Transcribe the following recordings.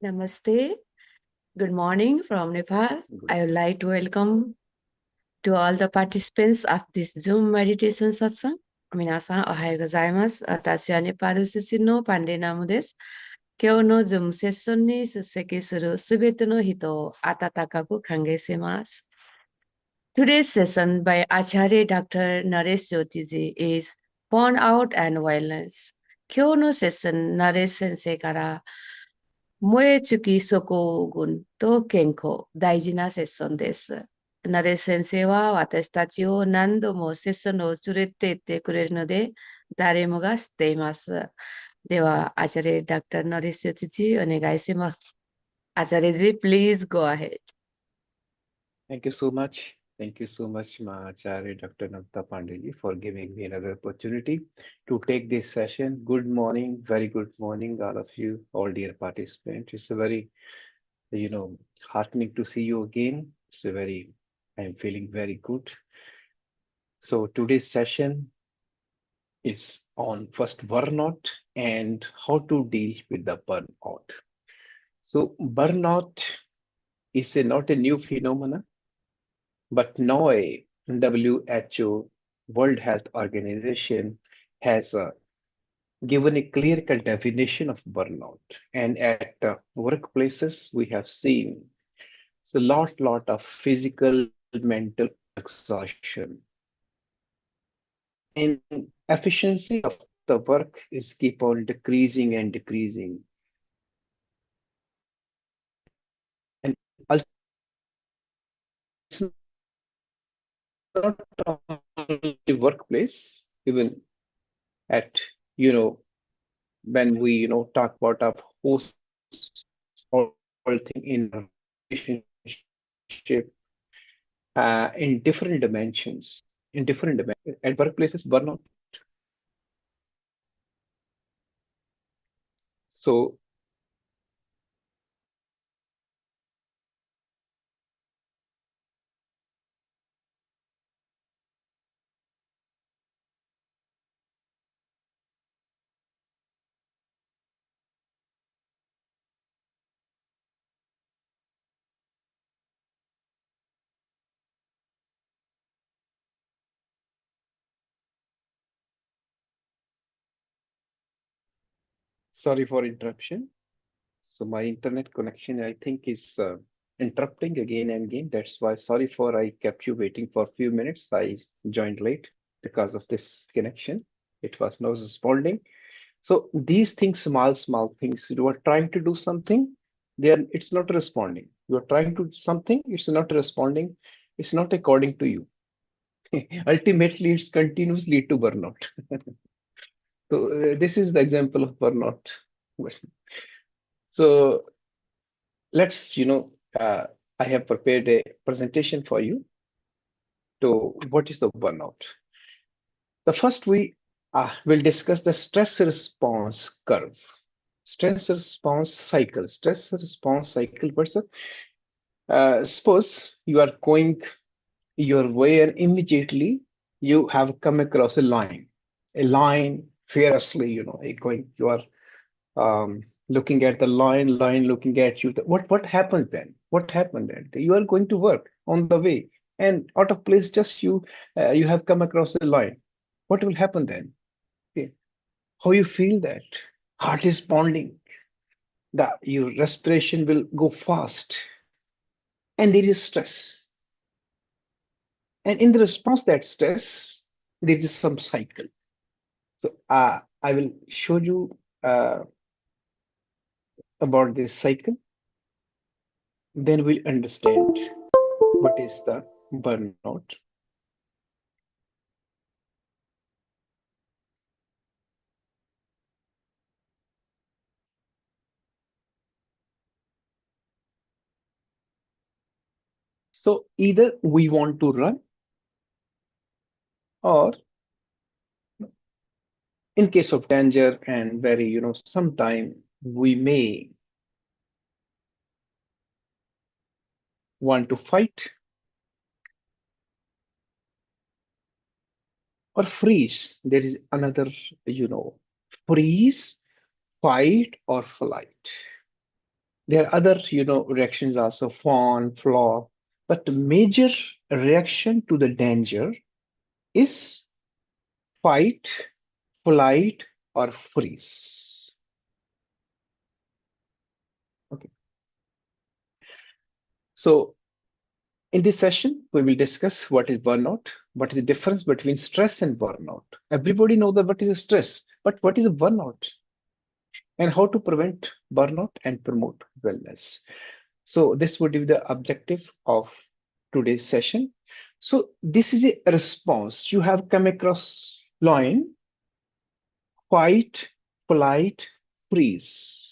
Namaste. Good morning from Nepal. Good. I would like to welcome to all the participants of this Zoom meditation satsang. Minasan ohayo gozaimasu. Watashi wa Nepal sushi no Pandey namu desu. Kyou no Zoom session ni susseki suru subete no hito o atatakaku kangeishimasu. Today's session by Acharya Dr. Naresh Jyotiji is Burnout and Wellness. Kyou no session Naresh sensei kara 燃え尽き症候群と健康、大事なセッションです。ナレ先生は私たちを何度もセッションを連れて行ってくれるので、誰もが知っています。では、アチャレダクターナレスヨティジお願いします。アチャレジ、please go ahead. Thank you so much. Thank you so much, Mahacharya Dr. Namta Pandey, for giving me another opportunity to take this session. Good morning, very good morning, all of you, all dear participants. It's a very, heartening to see you again. I'm feeling very good. So today's session is on first burnout and how to deal with the burnout. So burnout is not a new phenomenon. But now a WHO, World Health Organization, has given a clear-cut definition of burnout. And at workplaces, we have seen it's a lot of physical, mental exhaustion. And efficiency of the work is keep on decreasing and decreasing. And it's not only workplace, even at, you know, when we talk about our host whole thing in a relationship in different dimensions at workplaces burnout. So sorry for interruption. So my internet connection, I think, is interrupting again and again. That's why sorry for I kept you waiting for a few minutes. I joined late because of this connection. It was not responding. So these things, small things, you are trying to do something, it's not responding. You are trying to do something, it's not responding, it's not according to you. Ultimately, it's continuously to burnout. So this is the example of burnout. So let's, I have prepared a presentation for you to what is the burnout. The first we will discuss the stress response curve. Stress response cycle person. Suppose you are going your way and immediately you have come across a line fiercely, you are looking at the line looking at you. What happened then? What happened then? You are going to work on the way, and out of place, just you have come across a line. What will happen then? Okay. How you feel that? Heart is pounding. Your respiration will go fast, and there is stress. And in the response to that stress, there is some cycle. So I will show you about this cycle. Then we'll understand what is the burnout. So either we want to run, or in case of danger and very, sometime we may want to fight or freeze. There is another, freeze, fight, or flight. There are other, reactions also, fawn, flaw, but the major reaction to the danger is fight, flight, or freeze. Okay. So in this session, we will discuss what is burnout, what is the difference between stress and burnout. Everybody knows that what is a stress, but what is a burnout, and how to prevent burnout and promote wellness. So this would be the objective of today's session. So this is a response. You have come across line, fight, flight, freeze.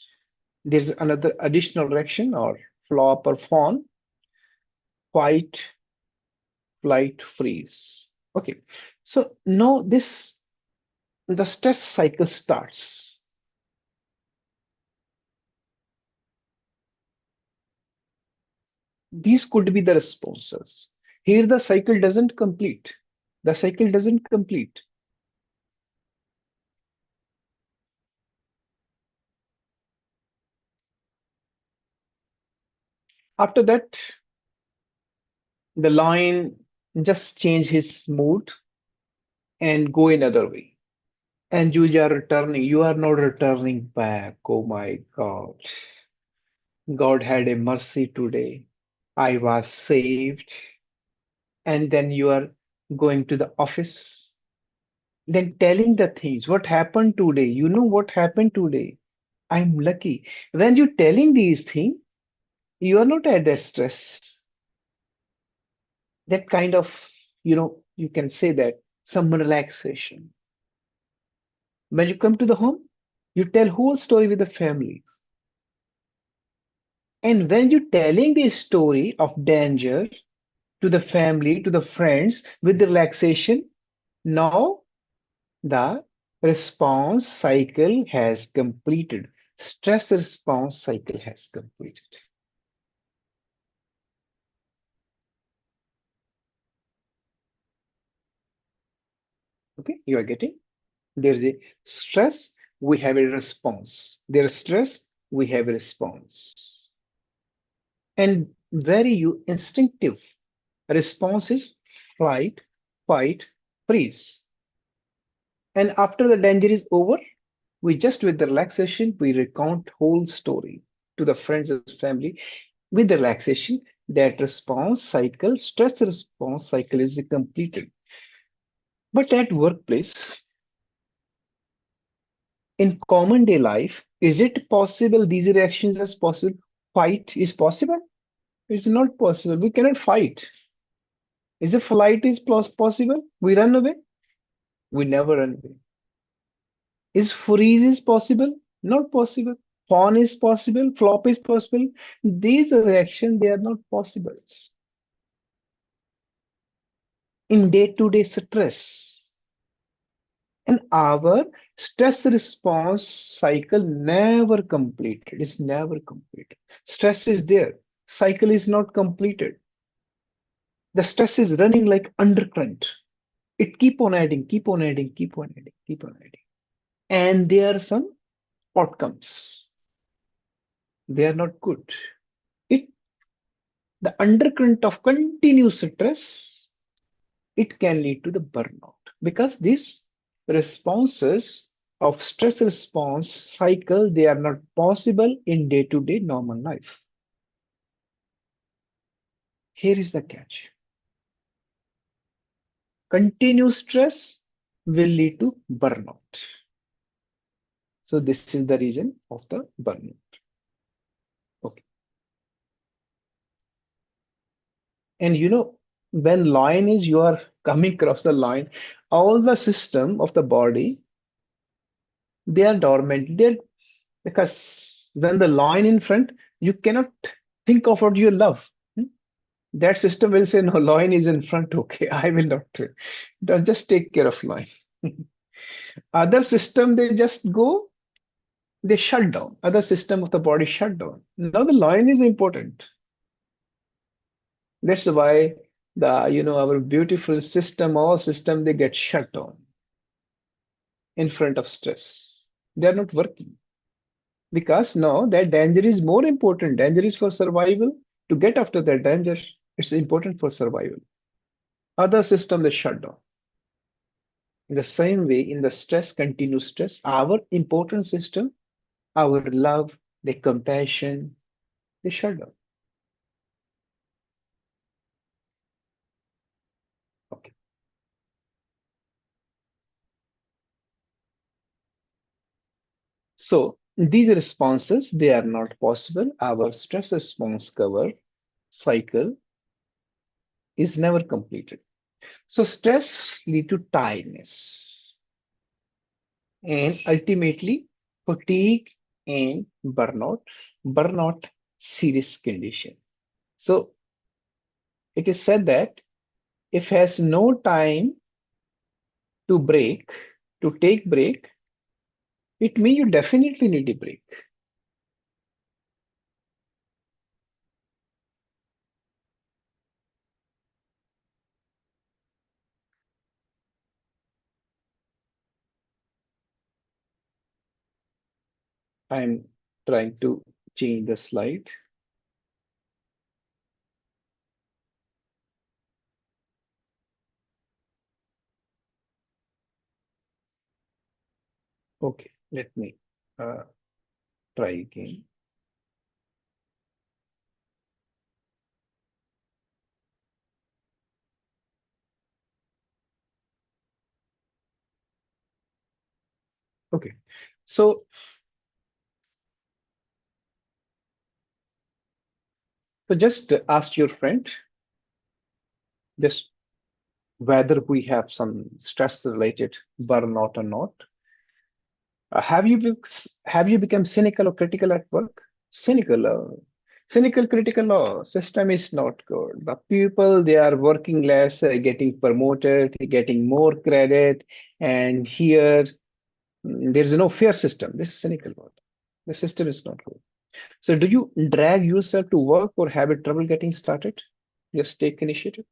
There's another additional reaction or flop or fawn, fight, flight, freeze. Okay. So now the stress cycle starts. These could be the responses. Here the cycle doesn't complete. The cycle doesn't complete. After that, the lion just change his mood and go another way. And you are not returning back. Oh my God. God had a mercy today. I was saved. And then you are going to the office, then telling the things, what happened today? You know what happened today? I'm lucky. When you're telling these things, you are not at that stress. That kind of, you can say that some relaxation. When you come to the home, you tell whole story with the family. And when you're telling the story of danger to the family, to the friends with the relaxation, now the response cycle has completed. Stress response cycle has completed. Okay, you are getting? There's a stress, we have a response. There's stress, we have a response. And very instinctive response is flight, fight, freeze. And after the danger is over, we just with the relaxation, we recount whole story to the friends and family with the relaxation. That response cycle, stress response cycle is completed. But at workplace, in common day life, is it possible these reactions as possible? Fight is possible? It's not possible. We cannot fight. Is a flight is possible? We run away? We never run away. Is freeze is possible? Not possible. Fawn is possible. Flop is possible. These reactions, they are not possible. In day-to-day stress. And our stress response cycle never completed. It's never completed. Stress is there. Cycle is not completed. The stress is running like undercurrent. It keep on adding, keep on adding, keep on adding, keep on adding. And there are some outcomes. They are not good. It the undercurrent of continuous stress, it can lead to the burnout because these responses of stress response cycle, they are not possible in day-to-day normal life. Here is the catch. Continuous stress will lead to burnout. So this is the reason of the burnout. Okay. And when line is you are coming across the line, all the system of the body, they are dormant. They're because when the line in front, you cannot think of what you love. Hmm? That system will say, no, line is in front. Okay, I will not. Just take care of line. Other system, they just go, they shut down. Other system of the body shut down. Now the line is important. That's why our beautiful system, all system, they get shut down in front of stress. They are not working. Because no, that danger is more important. Danger is for survival. To get after that danger, it's important for survival. Other system they shut down. In the same way, in the stress, continuous stress, our important system, our love, the compassion, they shut down. Okay. So these responses, they are not possible. Our stress response cover cycle is never completed. So stress lead to tiredness and ultimately fatigue and burnout. Burnout serious condition. So it is said that if has no time to break, to take break, it means you definitely need a break. I'm trying to change the slide. Okay, let me uh, try again. Okay, so just ask your friend just whether we have some stress related burnout or not. Have you become cynical or critical at work? Cynical, critical. System is not good. The people they are working less, getting promoted, getting more credit, and here there is no fair system. This is cynical word. The system is not good. So, do you drag yourself to work or have a trouble getting started? Just take initiative.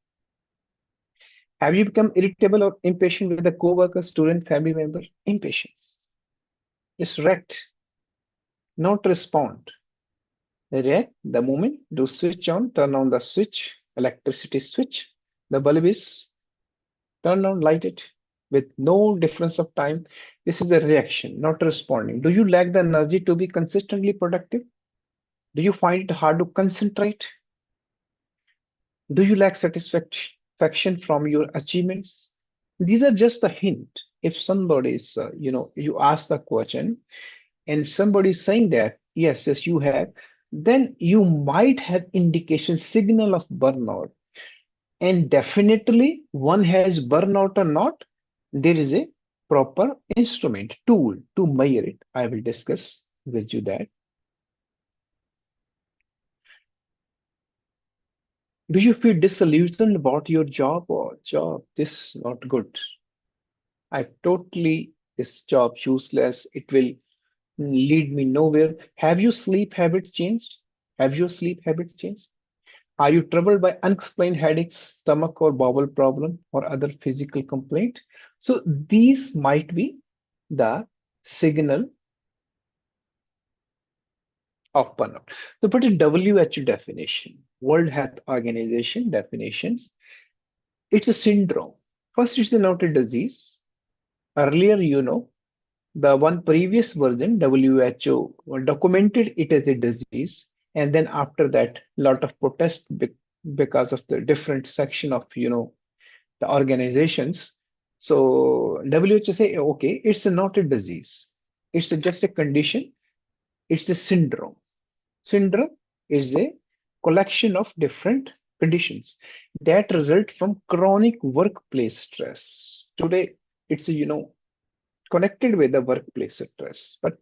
Have you become irritable or impatient with a coworker, student, family member? Impatience. Just react, not respond. React the moment do switch on, turn on the switch, electricity switch. The bulb is turned on, light it with no difference of time. This is a reaction, not responding. Do you lack the energy to be consistently productive? Do you find it hard to concentrate? Do you lack satisfaction from your achievements? These are just a hint. If somebody is, you ask the question and somebody is saying that, yes, yes, you have, then you might have indication, signal of burnout. And definitely one has burnout or not, there is a proper instrument, tool to measure it. I will discuss with you that. Do you feel disillusioned about your job or job? This not good. I totally, this job useless. It will lead me nowhere. Have your sleep habits changed? Have your sleep habits changed? Are you troubled by unexplained headaches, stomach or bowel problem, or other physical complaint? So these might be the signal of burnout. So put in WHO definition, World Health Organization definitions. It's a syndrome. First, it's not a disease. Earlier, the one previous version, WHO, documented it as a disease. And then after that, lot of protest because of the different section of, the organizations. So WHO say, okay, it's not a disease. It's just a condition. It's a syndrome. Syndrome is a collection of different conditions that result from chronic workplace stress. Today, it's, connected with the workplace stress. But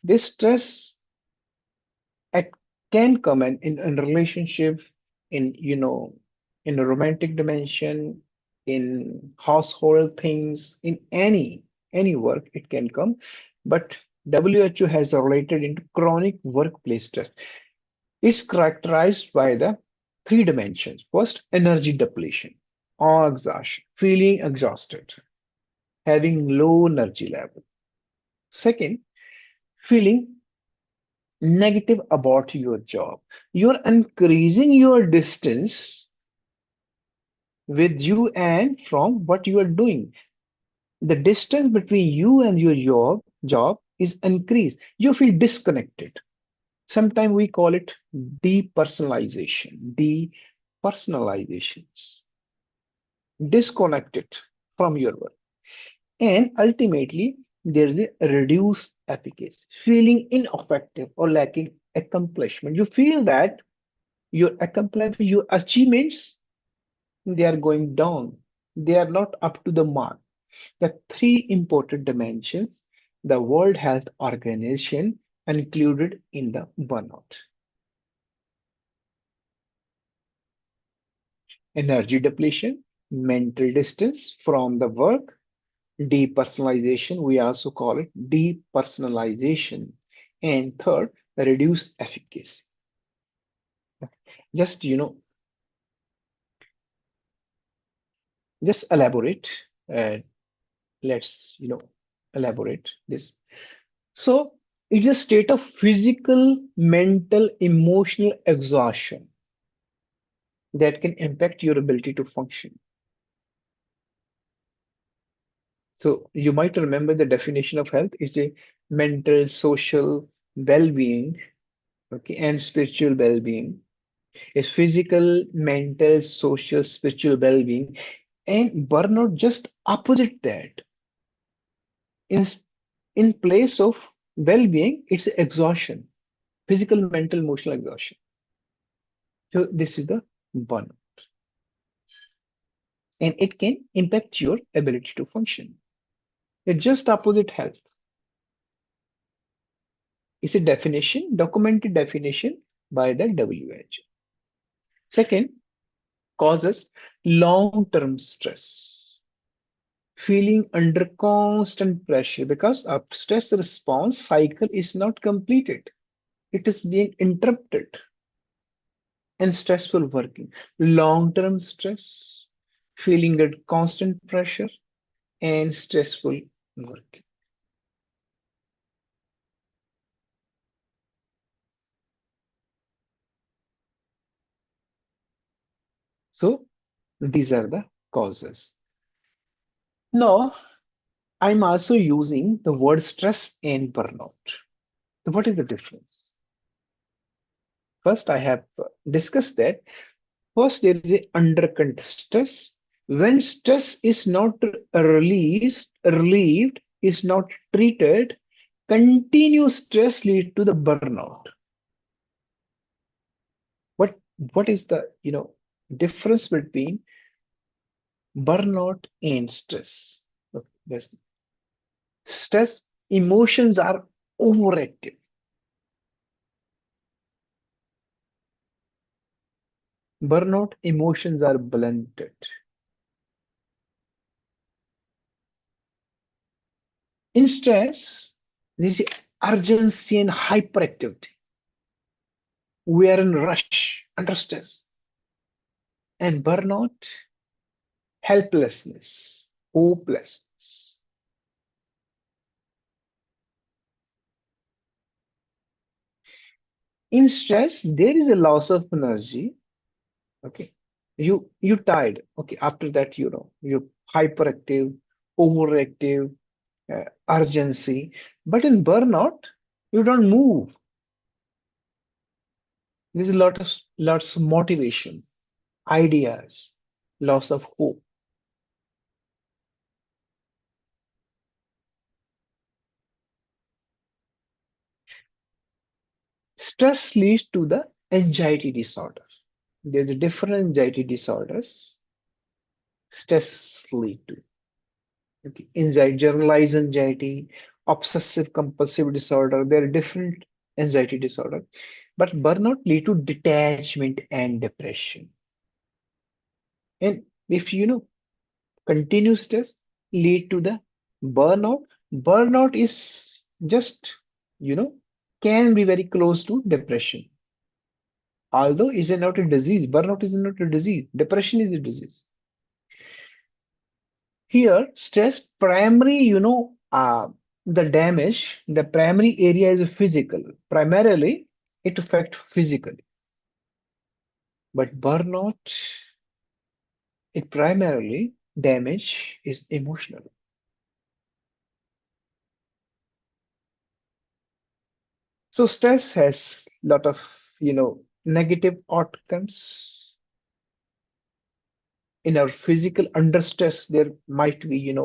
this stress it can come in relationship, in in a romantic dimension, in household things, in any work it can come. But WHO has related into chronic workplace stress. It's characterized by the three dimensions. First, energy depletion or exhaustion, feeling exhausted, having low energy level. Second, feeling negative about your job. You're increasing your distance with you and from what you are doing. The distance between you and your job is increased. You feel disconnected. Sometimes we call it depersonalization, depersonalizations, disconnected from your work. And ultimately, there is a reduced efficacy, feeling ineffective or lacking accomplishment. You feel that your accomplishment, your achievements, they are going down. They are not up to the mark. The three important dimensions the World Health Organization included in the burnout: energy depletion, mental distance from the work, depersonalization, we also call it depersonalization, and third, reduced efficacy. Just just elaborate. Uh, let's elaborate this. So it's a state of physical, mental, emotional exhaustion that can impact your ability to function. So you might remember the definition of health is a mental, social well-being, okay, and spiritual well-being. Is physical, mental, social, spiritual well-being, and burnout just opposite that. In in place of well-being, it's exhaustion, physical, mental, emotional exhaustion. So this is the burnout, and it can impact your ability to function. It's just opposite health. It's a definition, documented definition by the WHO. Second, causes long-term stress, feeling under constant pressure because a stress response cycle is not completed. It is being interrupted and stressful working. Long-term stress, feeling under constant pressure and stressful working. So these are the causes. Now, I'm also using the word stress and burnout. So what is the difference? First, I have discussed that. First, there is a undercurrent stress. When stress is not relieved, is not treated, continuous stress leads to the burnout. What what is the difference between burnout and stress? Okay, stress emotions are overactive. Burnout emotions are blunted. In stress, there is urgency and hyperactivity. We are in rush, under stress. And burnout, helplessness, hopelessness. In stress, there is a loss of energy. Okay. You tired. Okay. After that, you're hyperactive, overactive, urgency. But in burnout, you don't move. There's a lots of motivation, ideas, loss of hope. Stress leads to the anxiety disorder. There's a different anxiety disorders. Stress lead to. Okay. Anxiety, generalized anxiety, obsessive compulsive disorder. There are different anxiety disorder. But burnout lead to detachment and depression. And if continue stress lead to the burnout. Burnout is just, you know, can be very close to depression. Although is not a disease, burnout is not a disease. Depression is a disease. Here, stress primary, the damage, the primary area is physical. Primarily, it affects physically. But burnout, it primarily damage is emotional. So stress has lot of, negative outcomes in our physical. Under stress there might be,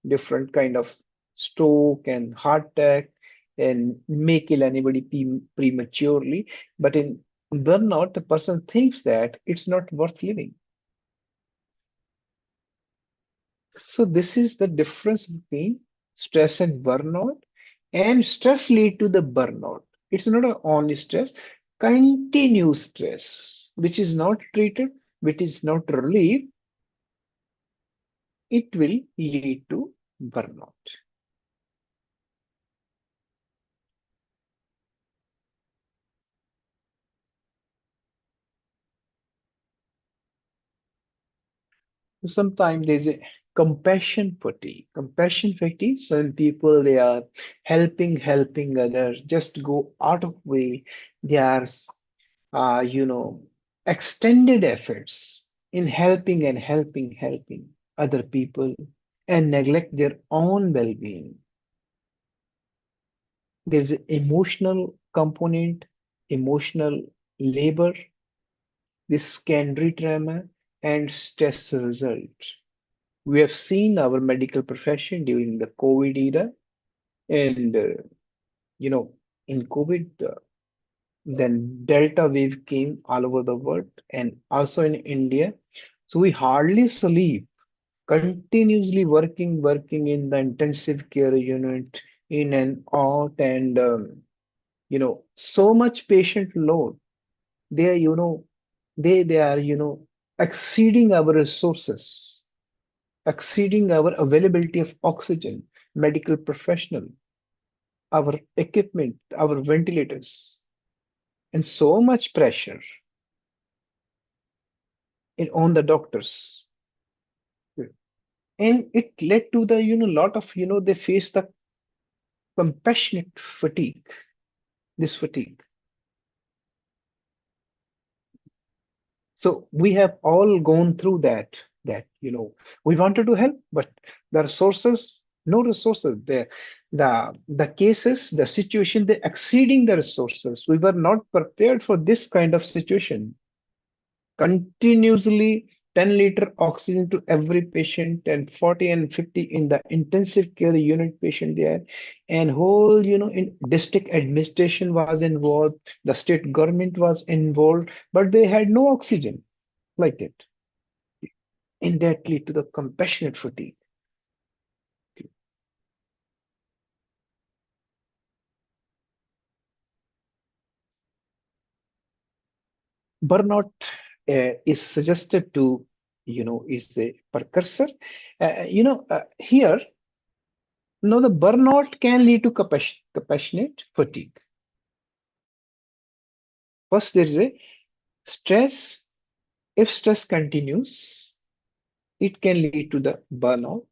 different kind of stroke and heart attack and may kill anybody prematurely. But in burnout the person thinks that it's not worth living. So this is the difference between stress and burnout. And stress lead to the burnout. It's not a only stress, continuous stress which is not treated, which is not relieved, it will lead to burnout. Sometimes there's a compassion fatigue. Compassion fatigue, some people they are helping others, just go out of way. They are, uh, you know, extended efforts in helping other people and neglect their own well-being. There's an emotional component, emotional labor, this secondary trauma, and stress result. We have seen our medical profession during the COVID era, and in COVID, then Delta wave came all over the world and also in India. So we hardly sleep, continuously working in the intensive care unit, in and out, and so much patient load. They are, they are, exceeding our resources, exceeding our availability of oxygen, medical professional, our equipment, our ventilators, and so much pressure on the doctors. And it led to the, lot of, they face the compassionate fatigue, this fatigue. So we have all gone through that, we wanted to help, but the resources, no resources. The cases, the situation, they exceeding the resources. We were not prepared for this kind of situation. Continuously 10-liter oxygen to every patient and 40 and 50 in the intensive care unit patient there, and whole, in district administration was involved, the state government was involved, but they had no oxygen like that. And that lead to the compassionate fatigue. Burnout is suggested to, is a precursor. Here, now the burnout can lead to compassionate fatigue. First, there is a stress. If stress continues, it can lead to the burnout.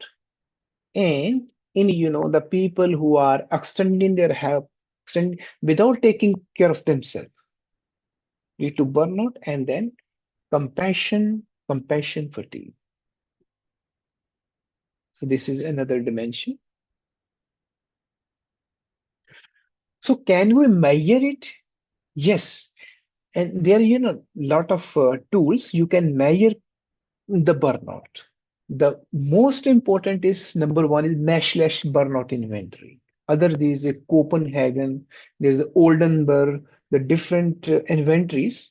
And in, the people who are extending their help, without taking care of themselves, lead to burnout and then compassion fatigue. So this is another dimension. So can we measure it? Yes. And there are, lot of tools you can measure the burnout. The most important is number one is mesh burnout inventory. Other there is a Copenhagen, there's the Oldenburg, the different inventories.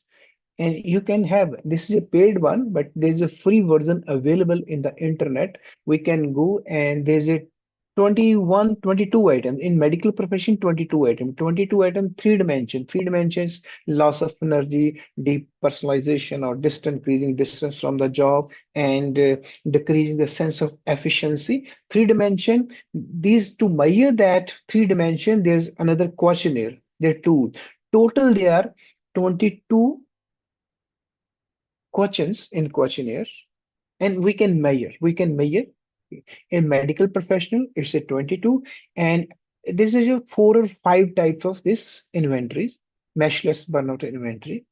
And you can have, this is a paid one, but there's a free version available in the internet. We can go and there's a 21, 22 items in medical profession, 22 items, 22 item, three dimensions, loss of energy, depersonalization or distance, increasing distance from the job, and decreasing the sense of efficiency. Three dimension, these to measure that three dimension, there's another questionnaire. There are two. Total, there are 22 questions in questionnaire, and we can measure. In medical professional, it's a 22, and this is a 4 or 5 types of this inventory, meshless burnout inventory.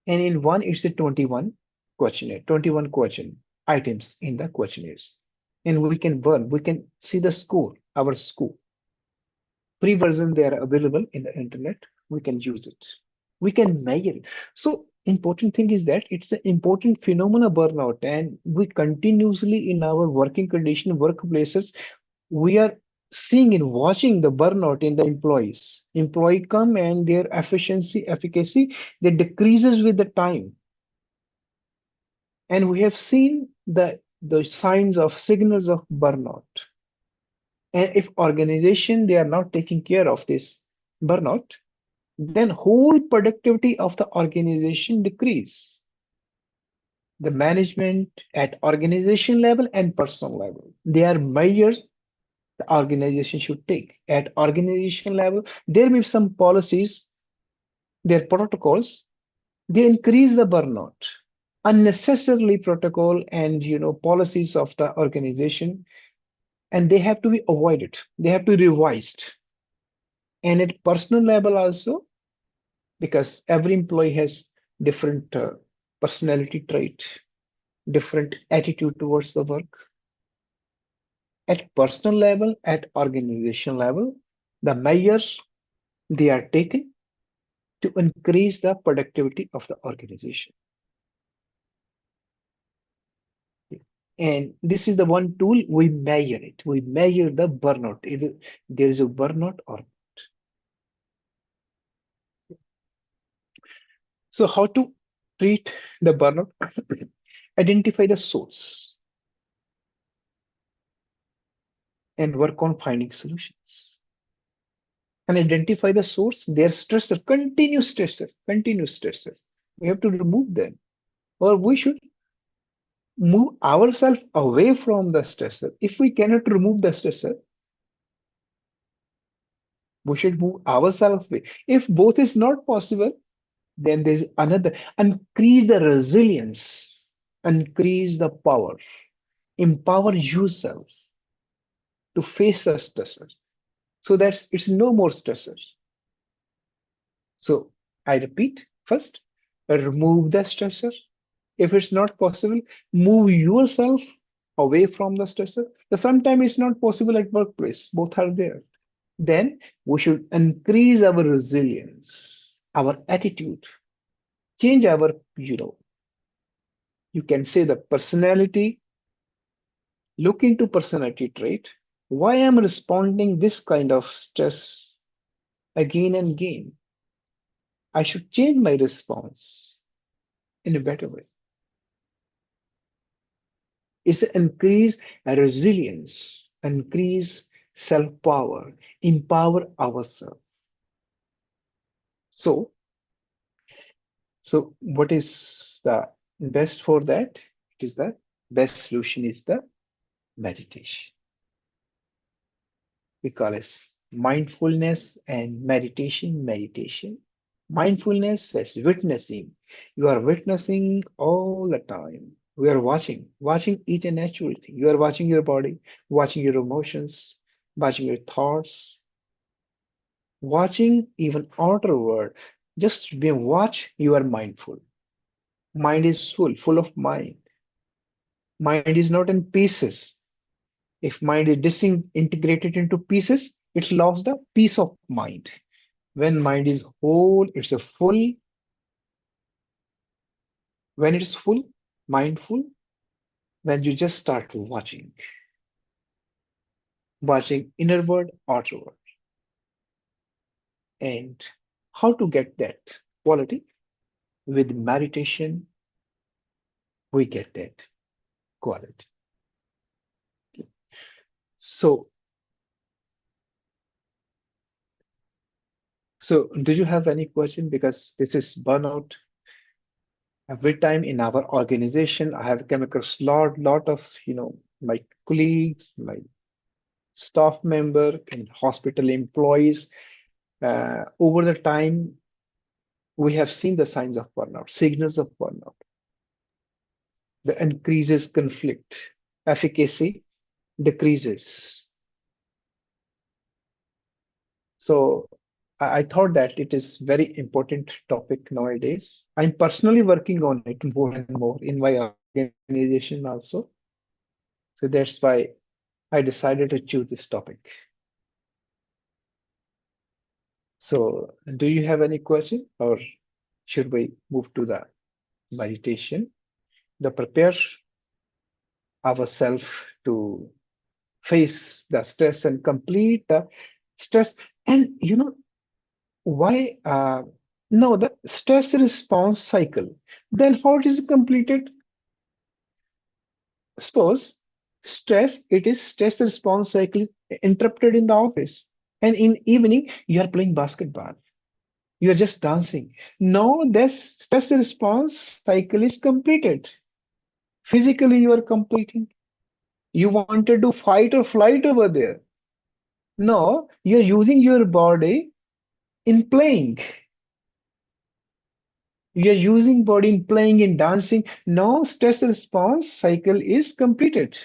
And in one, it's a 21 questionnaire, 21 question items in the questionnaires. And we can see the score, our score. Free version, they are available in the internet. We can use it. We can measure it. So important thing is that it's an important phenomena burnout, and we continuously in our working condition, workplaces, we are seeing and watching the burnout in the employees. Employee come and their efficacy, they decreases with the time. And we have seen the signs of signals of burnout. And if organization they are not taking care of this burnout, then whole productivity of the organization decrease. The management at organization level and personal level, they are measures the organization should take. At organization level, there may be some policies, their protocols, they increase the burnout. Unnecessarily protocol and policies of the organization, and they have to be avoided. They have to be revised. And at personal level also, because every employee has different personality trait, different attitude towards the work. At personal level, at organization level, the measures they are taken to increase the productivity of the organization. And this is the one tool we measure it. We measure the burnout. Either there is a burnout or not. So how to treat the burnout? Identify the source and work on finding solutions. And identify the source, their stressor, continuous stressor. We have to remove them, or we should move ourselves away from the stressor. If we cannot remove the stressor, we should move ourselves away. If both is not possible, then there's another. Increase the resilience, increase the power, empower yourself to face the stressor. So that's it's no more stressors. So I repeat, first, remove the stressor. If it's not possible, move yourself away from the stressor. Sometimes it's not possible at workplace. Both are there. Then we should increase our resilience, our attitude, change our, you can say the personality, look into personality trait. Why I'm responding this kind of stress again and again? I should change my response in a better way. It's increase resilience, increase self-power, empower ourselves. So, so what is the best for that? It is the best solution is the meditation. We call it mindfulness and meditation. Mindfulness is witnessing. You are witnessing all the time. We are watching each and actual thing. You are watching your body, watching your emotions, watching your thoughts, watching even outer world. Just being watch, you are mindful. Mind is full of mind. Mind is not in pieces. If mind is disintegrated into pieces, it lost the peace of mind. When mind is whole, it's a full. When it's full, mindful, when you just start watching inward, outward. And how to get that quality? With meditation, we get that quality. So, so do you have any question? Because this is burnout. Every time in our organization, I have come across lot of, my colleagues, my staff member and hospital employees. Over the time, we have seen the signs of burnout, signals of burnout. The increases conflict, efficacy. decreases. So I thought that it is very important topic nowadays. I'm personally working on it more and more in my organization also. So that's why I decided to choose this topic. So do you have any question or should we move to the meditation? The prepare ourselves to face the stress and complete the stress. And you know why? No, the stress response cycle. Then how it is completed? Suppose it is stress response cycle interrupted in the office. And in evening, you are playing basketball. You are just dancing. No, this stress response cycle is completed. Physically, you are completing. You wanted to fight or flight over there. No, you're using your body in playing. You're using body in playing in dancing. No stress response cycle is completed.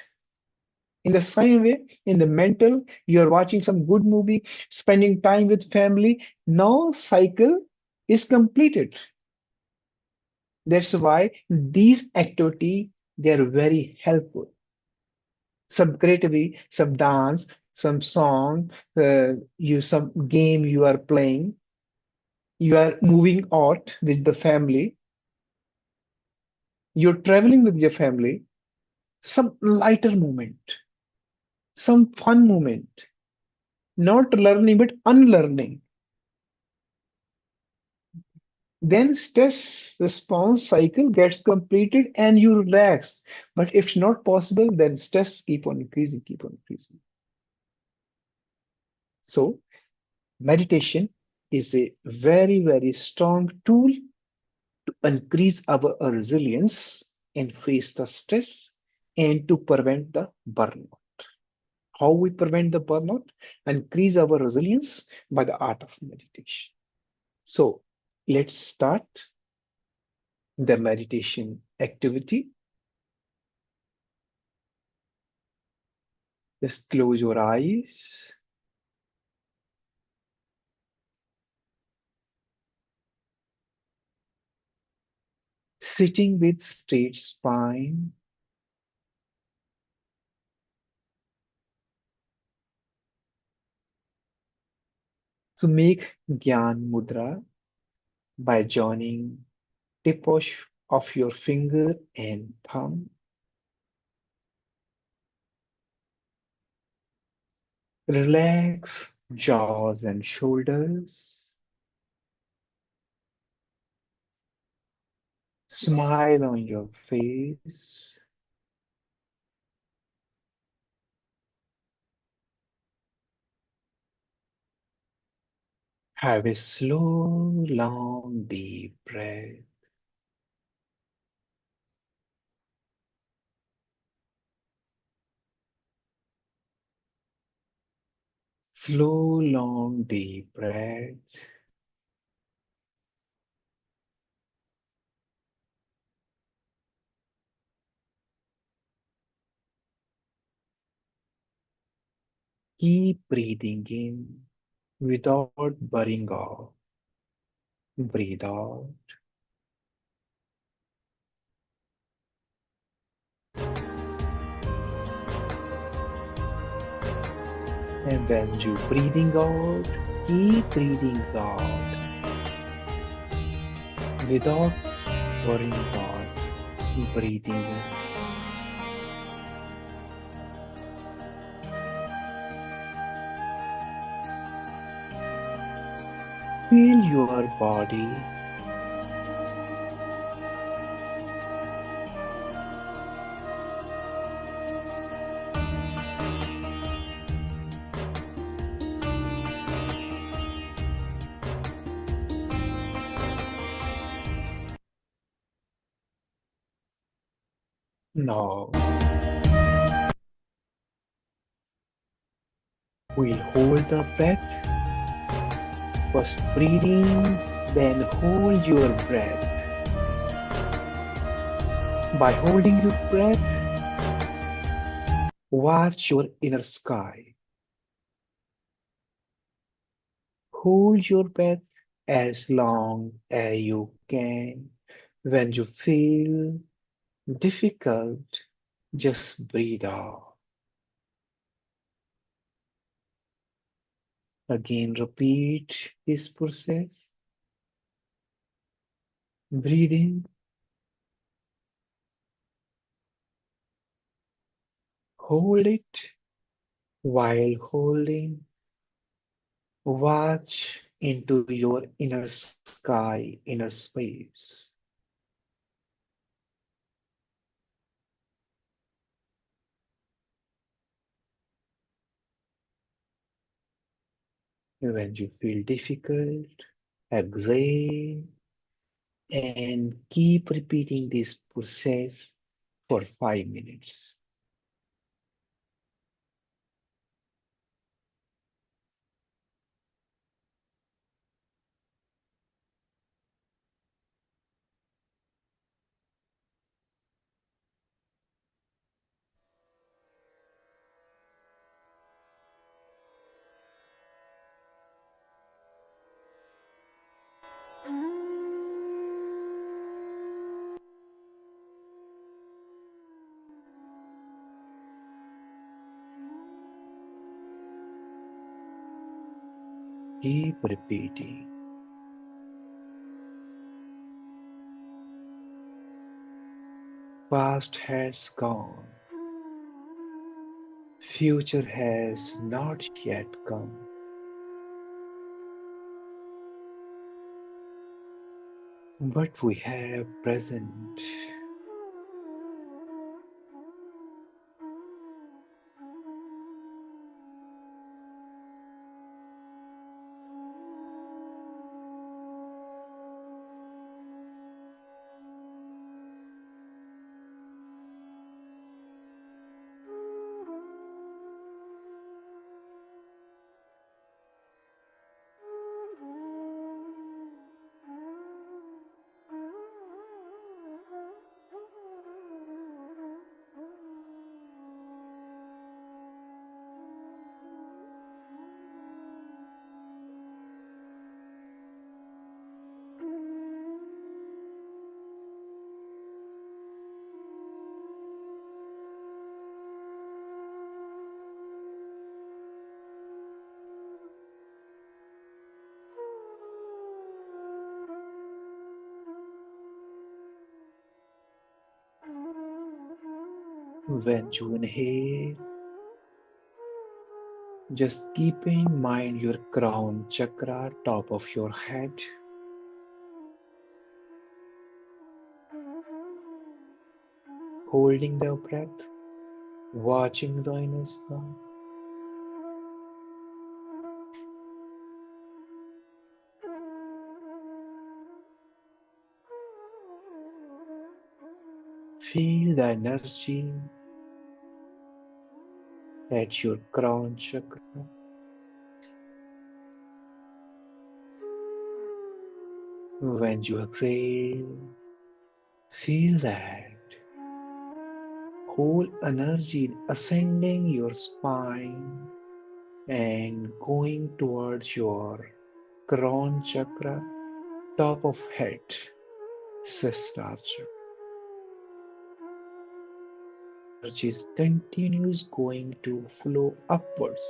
In the same way, in the mental, you're watching some good movie, spending time with family. No cycle is completed. That's why these activity they are very helpful. Some creativity, some dance, some song, some game you are playing, you are moving out with the family, you're traveling with your family, some lighter moment, some fun moment, not learning but unlearning. Then stress response cycle gets completed and you relax. But if it's not possible, then stress keep on increasing, keep on increasing. So meditation is a very, very strong tool to increase our resilience and face the stress and to prevent the burnout. How we prevent the burnout? Increase our resilience by the art of meditation. So let's start the meditation activity. Just close your eyes. Sitting with straight spine, to make Gyan Mudra by joining tip of your finger and thumb. Relax jaws and shoulders. Smile on your face. Have a slow, long, deep breath. Slow, long, deep breath. Keep breathing in without burning off. Breathe out. And when you breathing out, keep breathing out without worrying about breathing in. Feel your body now. We'll hold the breath. First breathing, then hold your breath. By holding your breath, Watch your inner sky. Hold your breath as long as you can. When you feel difficult, just breathe out. Again, repeat this process. Breathe in, hold it. While holding, watch into your inner sky, inner space. When you feel difficult, exhale and keep repeating this process for 5 minutes. Keep repeating. Past has gone. Future has not yet come. But we have present. When you inhale, just keep in mind your crown chakra, top of your head, holding the breath, watching the inner sky. Feel the energy at your crown chakra. When you exhale, feel that whole energy ascending your spine and going towards your crown chakra, top of head, sestar chakra. Energy continues going to flow upwards.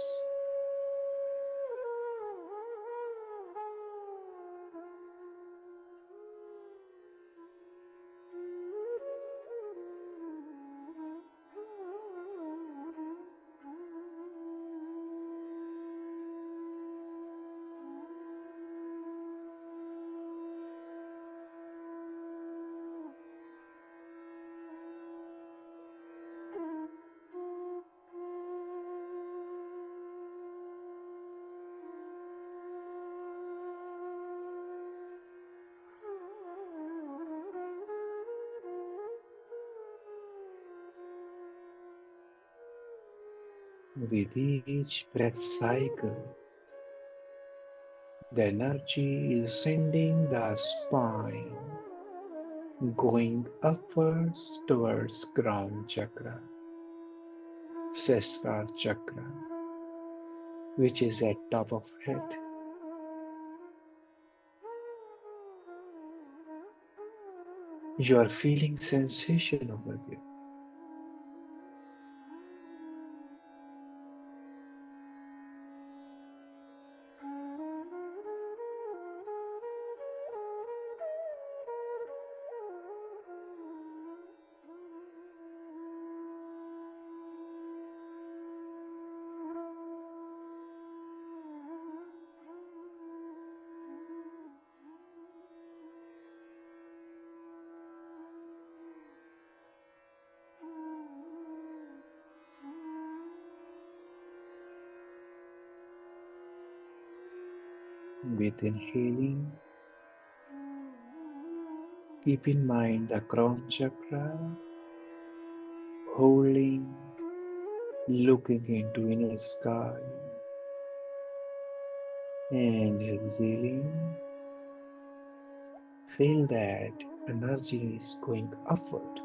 With each breath cycle, the energy is ascending the spine, going upwards towards crown chakra, Sesar chakra, which is at top of head. You are feeling sensation over there. With inhaling, keep in mind the crown chakra, holding, looking into inner sky, and exhaling. Feel that energy is going upward.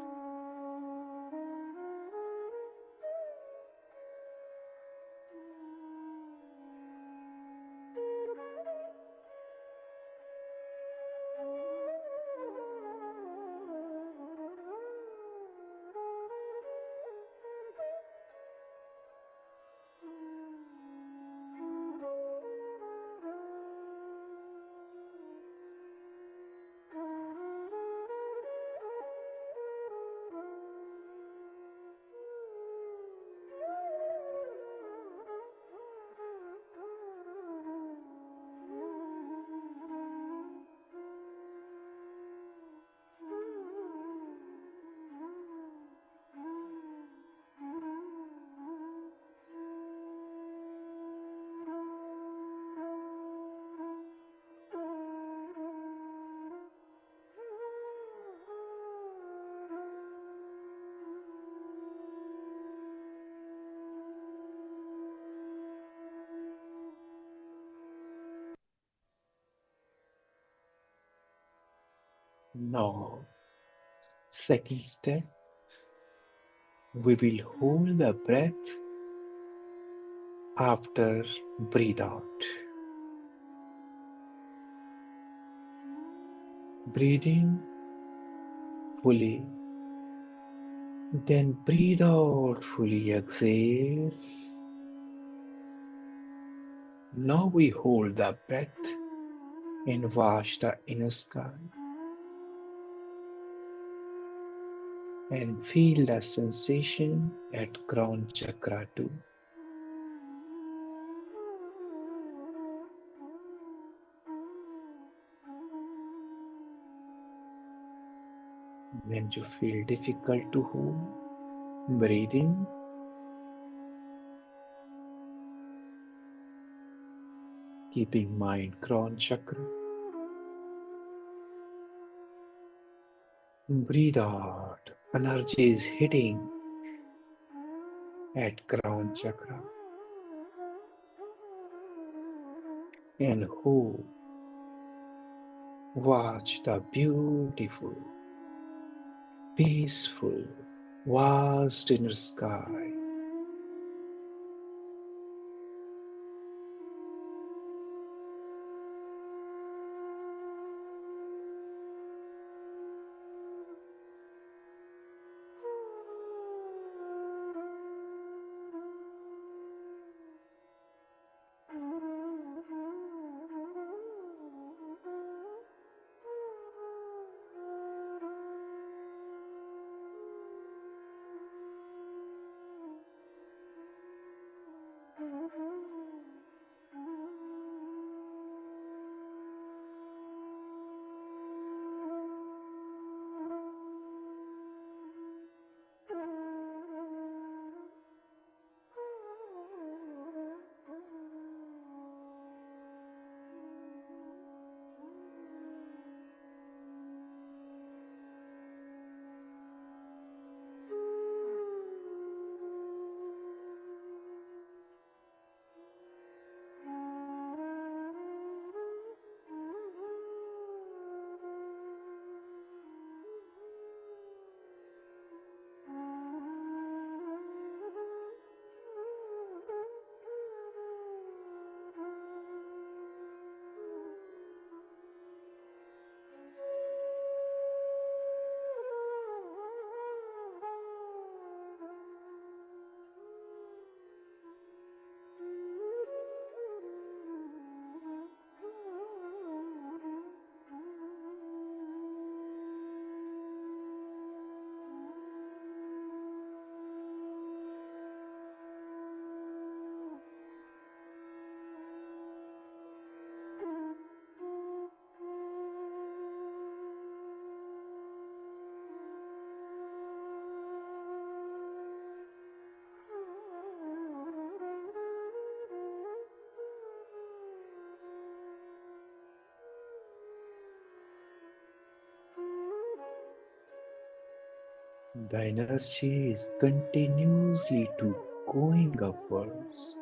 Now, second step, we will hold the breath after breathe out. Breathe in fully, then breathe out fully. Exhale. Now we hold the breath and watch the inner sky and feel the sensation at crown chakra too. When you feel difficult to hold, breathe in, keeping mind crown chakra. Breathe out. Energy is hitting at crown chakra. And hold. Watch the beautiful, peaceful, vast inner sky. The energy is continuously to going upwards.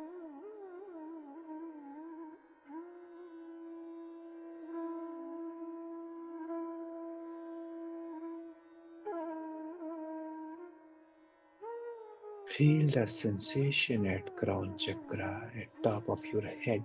Feel the sensation at crown chakra at top of your head.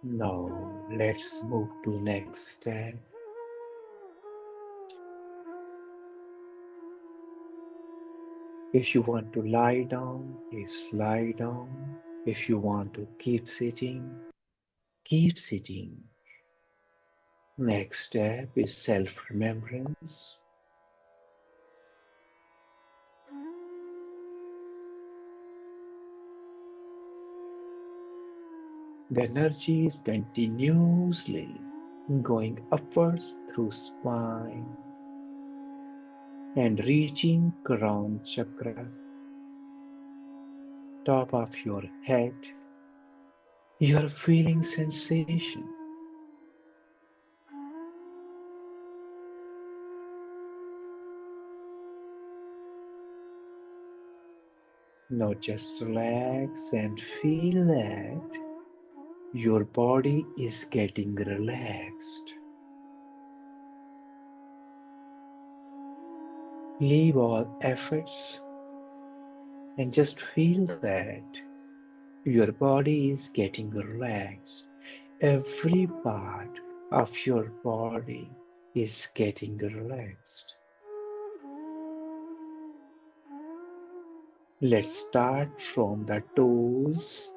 Now let's move to next step. If you want to lie down, please lie down. If you want to keep sitting, keep sitting. Next step is self-remembrance. The energy is continuously going upwards through spine and reaching crown chakra, top of your head. You are feeling sensation. Now just relax and feel that your body is getting relaxed. Leave all efforts and just feel that your body is getting relaxed. Every part of your body is getting relaxed. Let's start from the toes.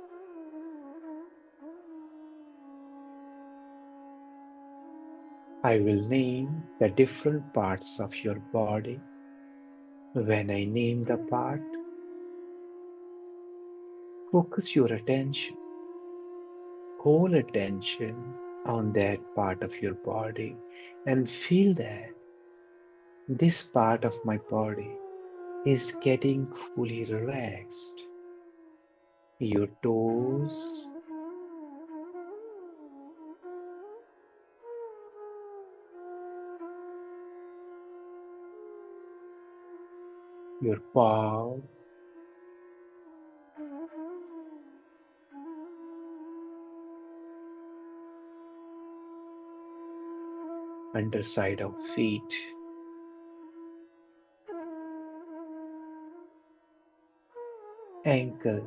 I will name the different parts of your body. When I name the part, focus your attention, whole attention on that part of your body and feel that this part of my body is getting fully relaxed. Your toes, your paw, underside of feet, ankles,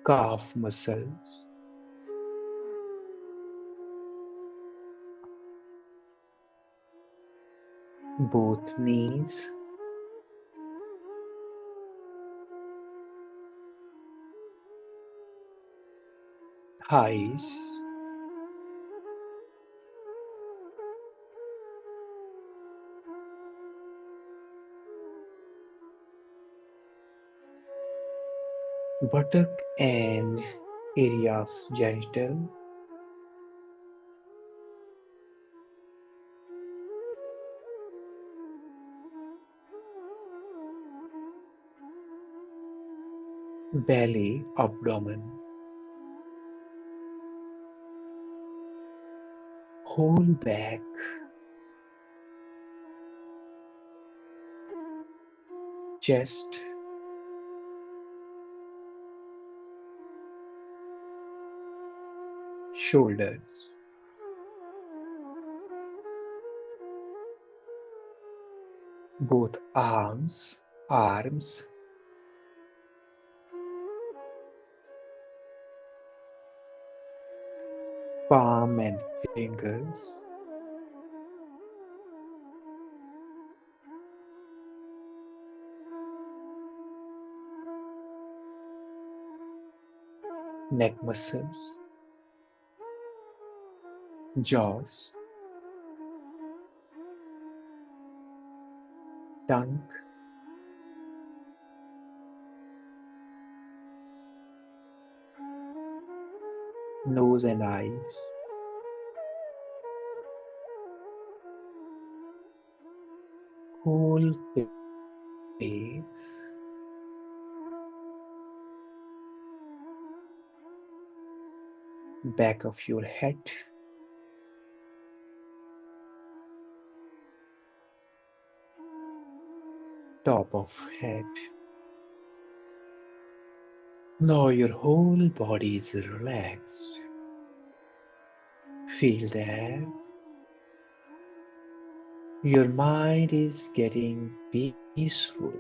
calf muscles, both knees, highs, buttock and area of genital, belly, abdomen, whole back, chest, shoulders, both arms, palm and fingers, neck muscles, jaws, tongue, nose and eyes, whole face, back of your head, top of head. Now your whole body is relaxed. Feel that your mind is getting peaceful.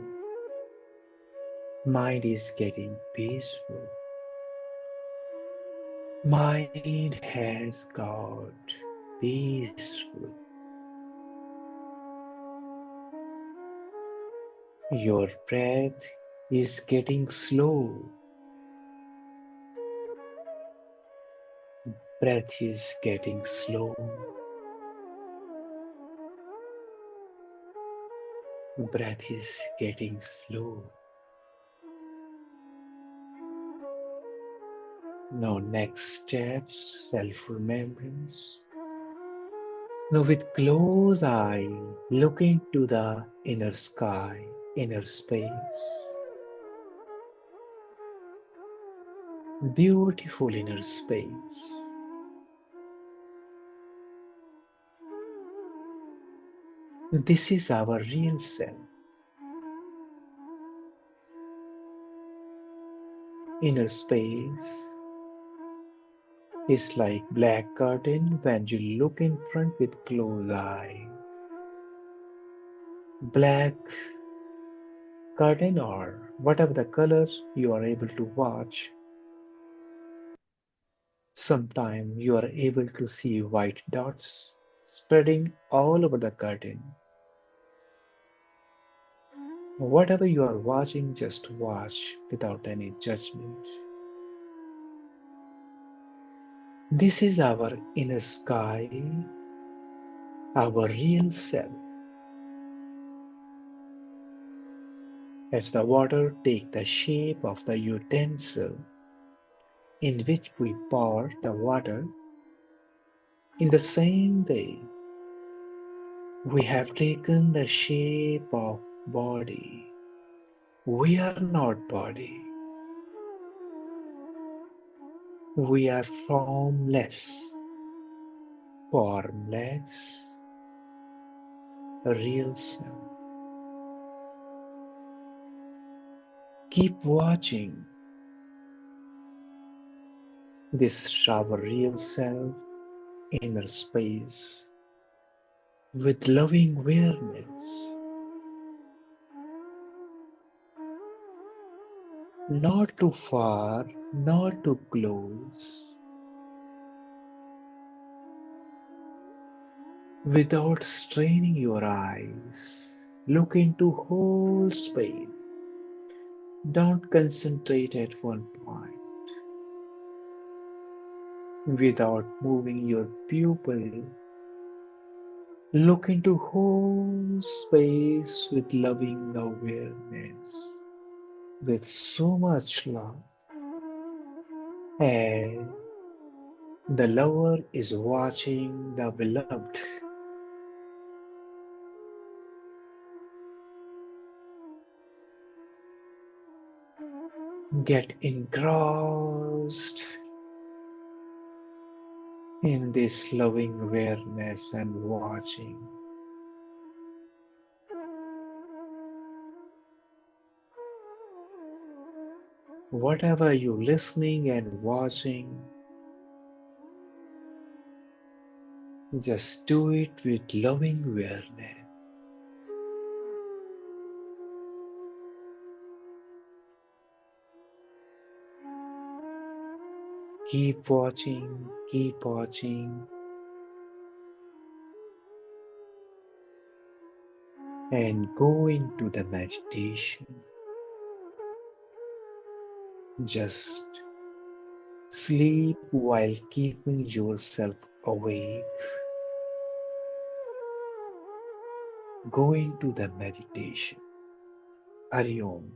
Mind is getting peaceful. Mind has got peaceful. Your breath is getting slow. Breath is getting slow. Breath is getting slow. Now next steps, self-remembrance. Now with closed eye, look into the inner sky, inner space. Beautiful inner space. This is our real self. Inner space is like black curtain when you look in front with closed eye. Black curtain or whatever the colors you are able to watch. Sometimes you are able to see white dots spreading all over the curtain. Whatever you are watching, just watch without any judgment. This is our inner sky, our real self. As the water take the shape of the utensil in which we pour the water, in the same way, we have taken the shape of body. We are not body. We are formless, real self. Keep watching this our real self, inner space, with loving awareness, not too far, not too close, without straining your eyes. Look into whole space. Don't concentrate at one point. without moving your pupil. Look into whole space with loving awareness, with so much love. And the lover is watching the beloved. Get engrossed in this loving awareness and watching. Whatever you're listening and watching, just do it with loving awareness. Keep watching, and go into the meditation. Just sleep while keeping yourself awake. Go into the meditation. Hari Om.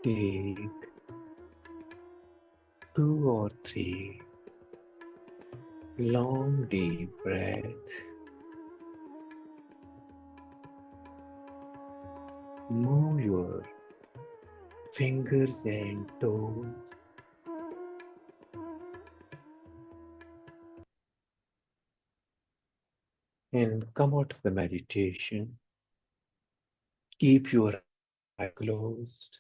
Take two or three long deep breaths. Move your fingers and toes and come out of the meditation. Keep your eyes closed.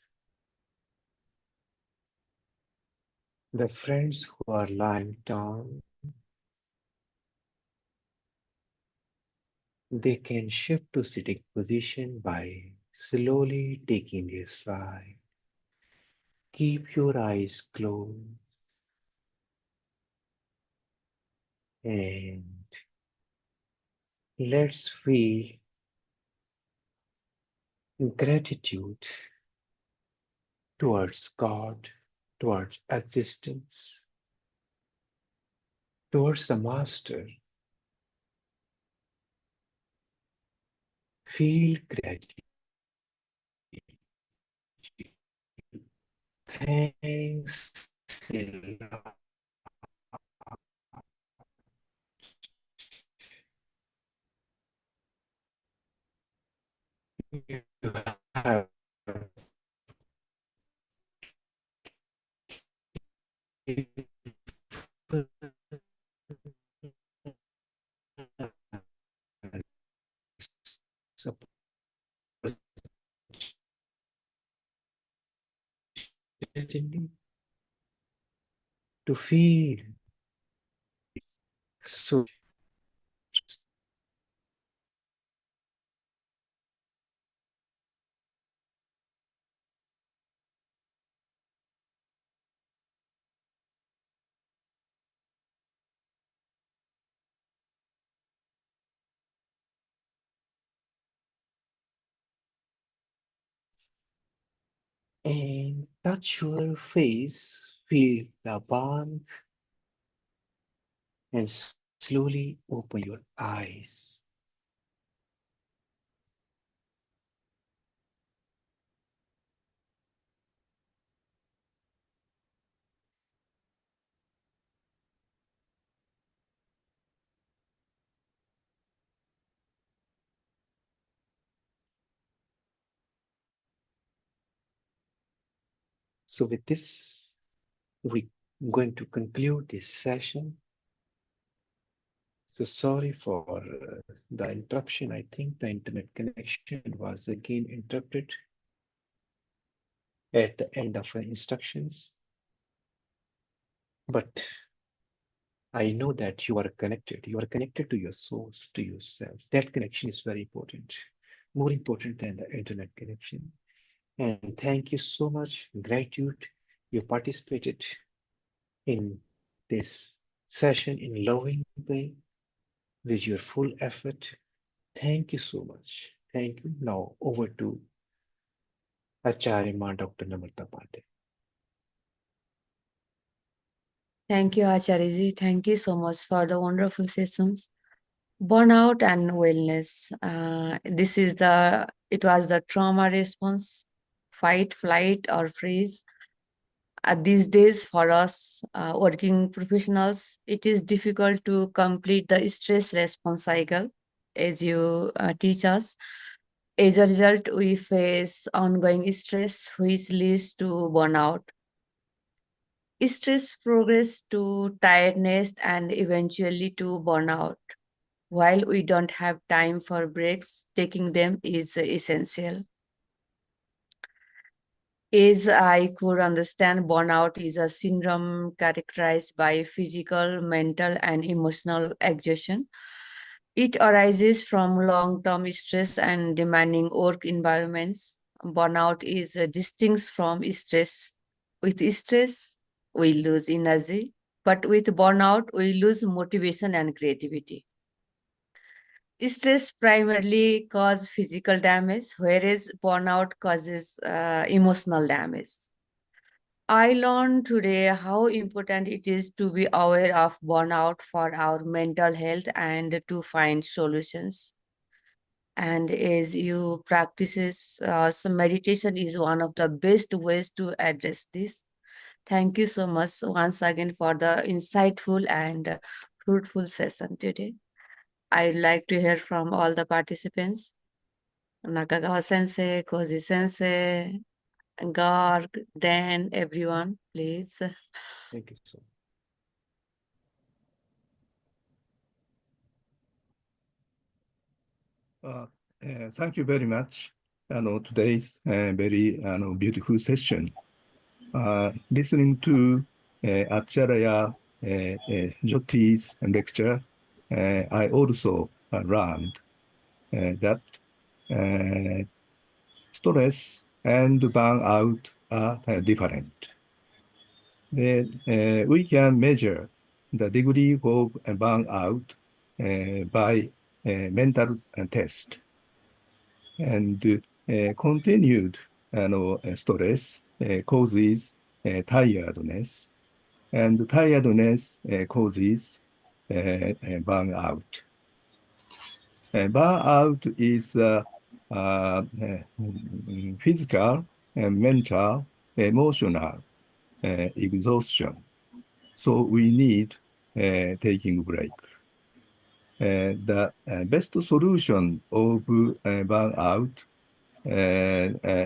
The friends who are lying down, they can shift to sitting position by slowly taking a sigh. Keep your eyes closed and let's feel gratitude towards God, towards existence, towards the Master. Feel gratitude. Thanks a lot. You have opportunity to feel so. And touch your face, feel the warmth, and slowly open your eyes. So, with this, we're going to conclude this session. So, sorry for the interruption. I think the internet connection was again interrupted at the end of our instructions. But I know that you are connected. You are connected to your source, to yourself. That connection is very important, more important than the internet connection. And thank you so much. Gratitude. You participated in this session in loving way with your full effort. Thank you so much. Thank you. Now over to Acharya Ma Dr. Namrata Pandey. Thank you, Acharyaji. Thank you so much for the wonderful sessions. Burnout and wellness. It was the trauma response, fight, flight, or freeze. These days, for us working professionals, it is difficult to complete the stress response cycle as you teach us. As a result, we face ongoing stress, which leads to burnout. Stress progress to tiredness and eventually to burnout. While we don't have time for breaks, taking them is essential. As I could understand, burnout is a syndrome characterized by physical, mental, and emotional exhaustion. It arises from long term stress and demanding work environments. Burnout is distinct from stress. With stress, we lose energy, but with burnout, we lose motivation and creativity. Stress primarily causes physical damage, whereas burnout causes emotional damage. I learned today how important it is to be aware of burnout for our mental health and to find solutions. And as you practices, some meditation is one of the best ways to address this. Thank you so much once again for the insightful and fruitful session today. I'd like to hear from all the participants. Nakagawa Sensei, Koji Sensei, Garg, Dan, everyone, please. Thank you so much. Thank you very much. Today's very beautiful session. Listening to Acharya Jyoti's lecture, I also learned that stress and burnout are different. We can measure the degree of burnout by mental test. And continued stress causes tiredness, and tiredness causes burnout. Burnout is physical, mental, emotional exhaustion. So we need taking break. The best solution of burnout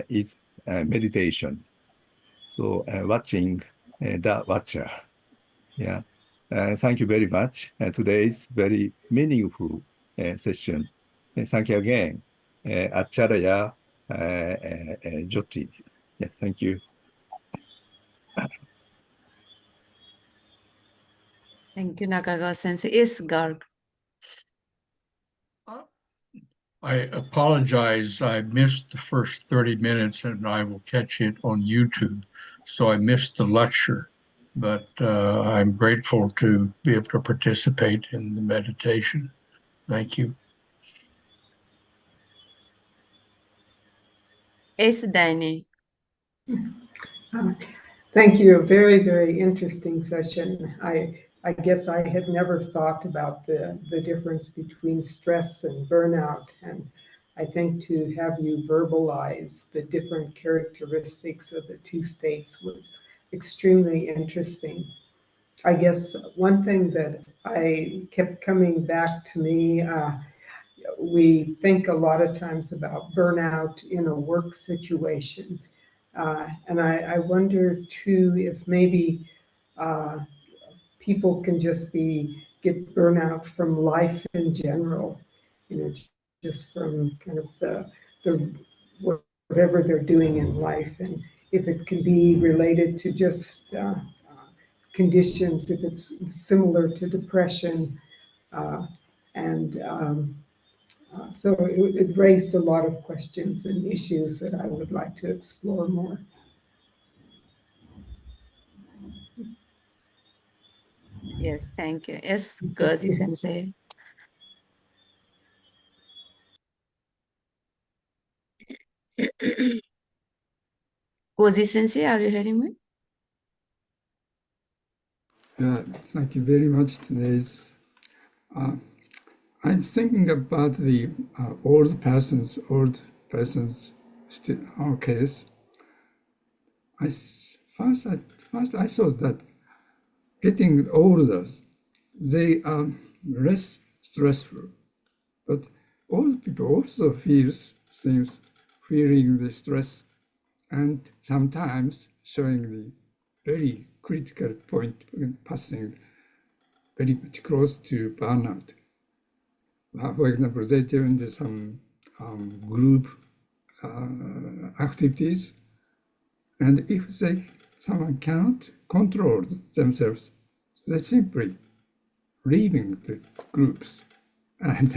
is meditation. So watching the watcher. Yeah. Thank you very much. Today's very meaningful session. Thank you again, Acharya Jyoti. Yeah, thank you. Thank you, Nakagawa Sensei. Yes, Garg. I apologize. I missed the first 30 minutes and I will catch it on YouTube. So I missed the lecture, but I'm grateful to be able to participate in the meditation. Thank you. Yes, Danny. Thank you. A very, very interesting session. I guess I had never thought about the difference between stress and burnout. And I think to have you verbalize the different characteristics of the two states was extremely interesting. I guess one thing that I kept coming back to me, we think a lot of times about burnout in a work situation. And I wonder too if maybe people can just get burnout from life in general, just from kind of the whatever they're doing in life, and if it can be related to just conditions, if it's similar to depression, and so it raised a lot of questions and issues that I would like to explore more. Yes, thank you. Yes, Koji Sensei. Koji Sensei, are you hearing me? Thank you very much. Today's I'm thinking about the old person's case. First I thought that getting older, they are less stressful, but old people also feeling the stress, and sometimes showing the very critical point, passing very much close to burnout. For example, they joined some group activities, and if someone cannot control themselves, they simply leaving the groups, and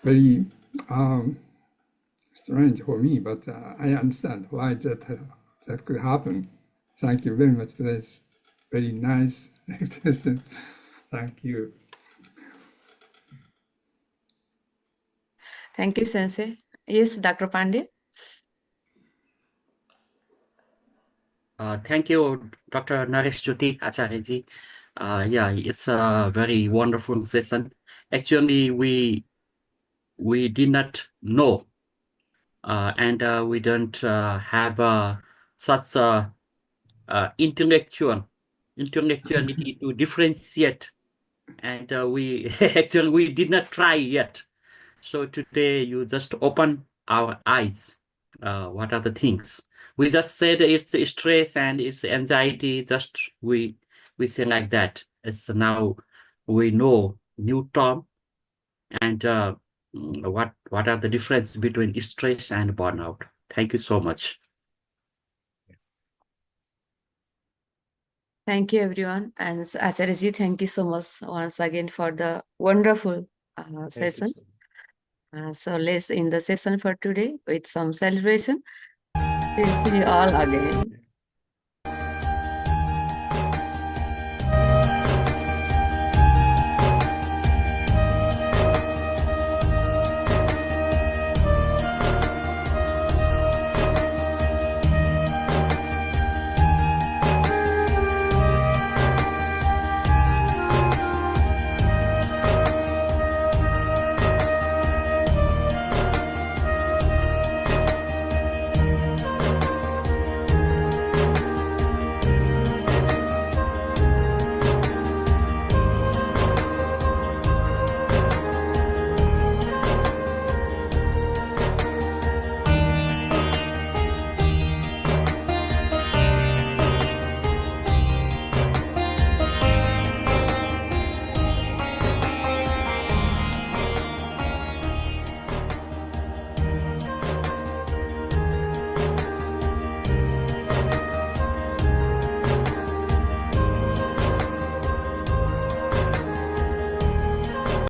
very strange for me, but I understand why that could happen. Thank you very much. That's very nice expression. Thank you. Thank you, Sensei. Yes, Dr. Pandey. Thank you, Dr. Naresh Jyoti Acharya. Yeah, it's a very wonderful session. Actually, we we did not know, and we don't have such intellectuality to differentiate, and we actually we did not try yet. So today you just open our eyes. What are the things? We just said it's stress and it's anxiety. Just we say like that. It's now we know new term, and what are the difference between stress and burnout. Thank you so much. Thank you, everyone. And Acharyaji, thank you so much once again for the wonderful Thank you sessions. so much. So let's end the session for today with some celebration. We'll see you all again.